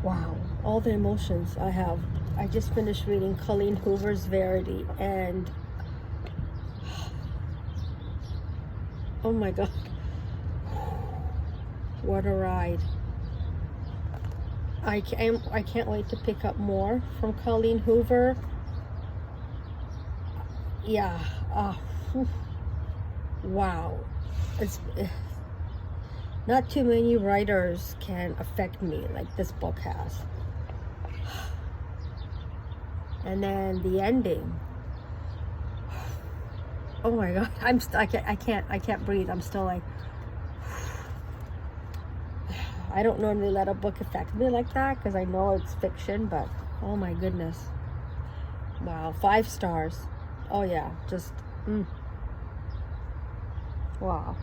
Wow, all the emotions I have. I just finished reading Colleen Hoover's Verity, and oh my God, what a ride. I can't wait to pick up more from Colleen Hoover. Yeah, wow. It's not too many writers can affect me like this book has. And then the ending. Oh my God, I can't breathe. I'm still like, I don't normally let a book affect me like that because I know it's fiction, but oh my goodness. Wow, 5 stars. Oh yeah, just wow.